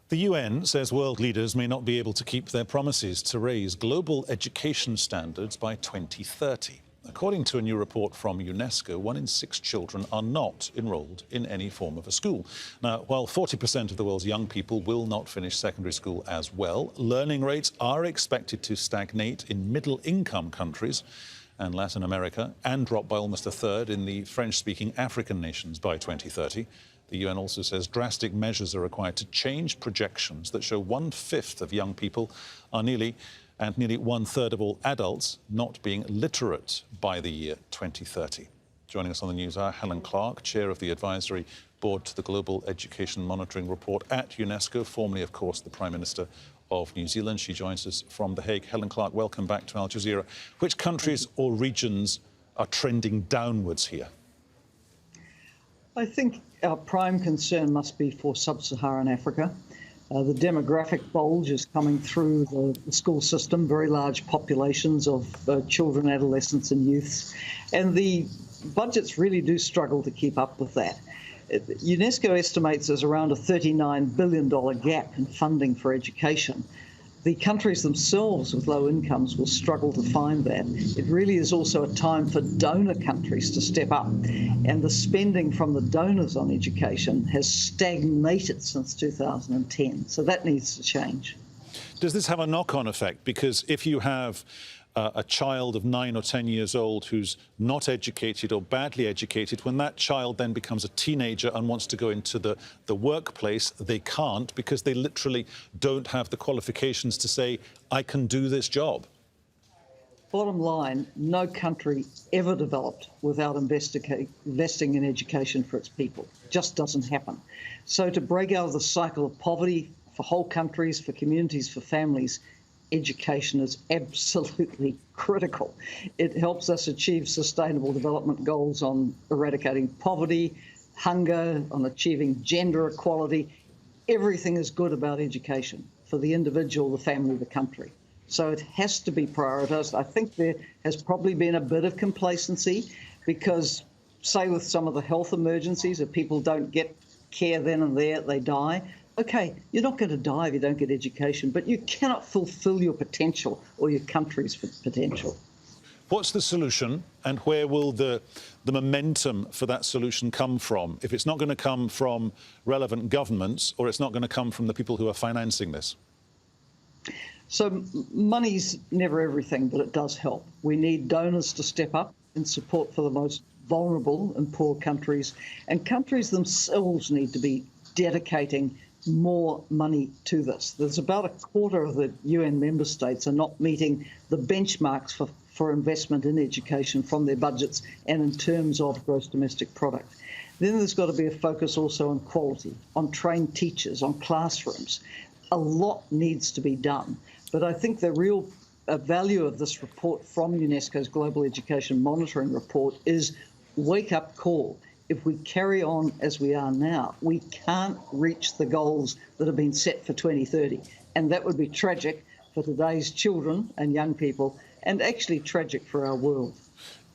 The UN says world leaders may not be able to keep their promises to raise global education standards by 2030. According to a new report from UNESCO, 1 in 6 children are not enrolled in any form of a school. Now, while 40% of the world's young people will not finish secondary school as well, learning rates are expected to stagnate in middle-income countries and Latin America and drop by almost a third in the French-speaking African nations by 2030. The UN also says drastic measures are required to change projections that show 1/5 of young people are nearly 1/3 of all adults not being literate by the year 2030. Joining us on the News Hour, Helen Clark, Chair of the Advisory Board to the Global Education Monitoring Report at UNESCO, formerly, of course, the Prime Minister of New Zealand. She joins us from The Hague. Helen Clark, welcome back to Al Jazeera. Which countries or regions are trending downwards here? I think our prime concern must be for sub-Saharan Africa. The demographic bulge is coming through the school system, very large populations of children, adolescents and youths, and the budgets really do struggle to keep up with that. UNESCO estimates there's around a $39 billion gap in funding for education. The countries themselves with low incomes will struggle to find that. It really is also a time for donor countries to step up. And the spending from the donors on education has stagnated since 2010. So that needs to change. Does this have a knock-on effect? Because if you have a child of 9 or 10 years old who's not educated or badly educated, when that child then becomes a teenager and wants to go into the workplace, they can't because they literally don't have the qualifications to say, I can do this job. Bottom line, no country ever developed without investing in education for its people. It just doesn't happen. So to break out of the cycle of poverty for whole countries, for communities, for families, education is absolutely critical. It helps us achieve sustainable development goals on eradicating poverty, hunger, on achieving gender equality. Everything is good about education for the individual, the family, the country. So it has to be prioritised. I think there has probably been a bit of complacency because, say, with some of the health emergencies, if people don't get care then and there, they die. OK, you're not going to die if you don't get education, but you cannot fulfil your potential or your country's potential. What's the solution and where will the momentum for that solution come from? If it's not going to come from relevant governments or it's not going to come from the people who are financing this? So money's never everything, but it does help. We need donors to step up in support for the most vulnerable and poor countries, and countries themselves need to be dedicating more money to this. There's about a quarter of the UN member states are not meeting the benchmarks for investment in education from their budgets and in terms of gross domestic product. Then there's got to be a focus also on quality, on trained teachers, on classrooms. A lot needs to be done. But I think the real value of this report from UNESCO's Global Education Monitoring Report is wake-up call. If we carry on as we are now, we can't reach the goals that have been set for 2030. And that would be tragic for today's children and young people, and actually tragic for our world.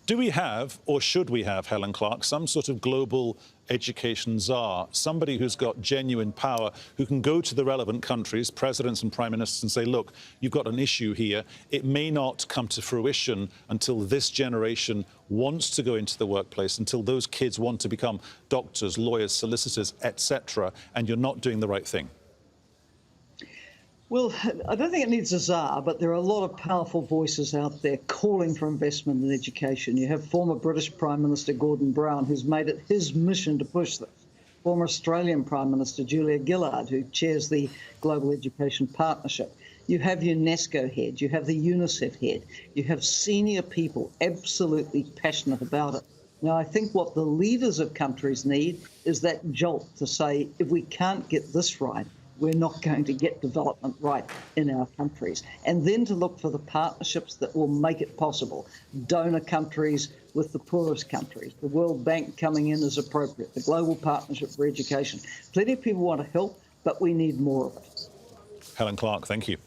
Do we have, or should we have, Helen Clark, some sort of global education czar, somebody who's got genuine power, who can go to the relevant countries, presidents and prime ministers, and say, look, you've got an issue here. It may not come to fruition until this generation wants to go into the workplace, until those kids want to become doctors, lawyers, solicitors, etc., and you're not doing the right thing? Well, I don't think it needs a czar, but there are a lot of powerful voices out there calling for investment in education. You have former British Prime Minister Gordon Brown, who's made it his mission to push this. Former Australian Prime Minister Julia Gillard, who chairs the Global Education Partnership. You have UNESCO head, you have the UNICEF head, you have senior people absolutely passionate about it. Now, I think what the leaders of countries need is that jolt to say, if we can't get this right, we're not going to get development right in our countries. And then to look for the partnerships that will make it possible. Donor countries with the poorest countries, the World Bank coming in as appropriate, the Global Partnership for Education. Plenty of people want to help, but we need more of it. Helen Clark, thank you.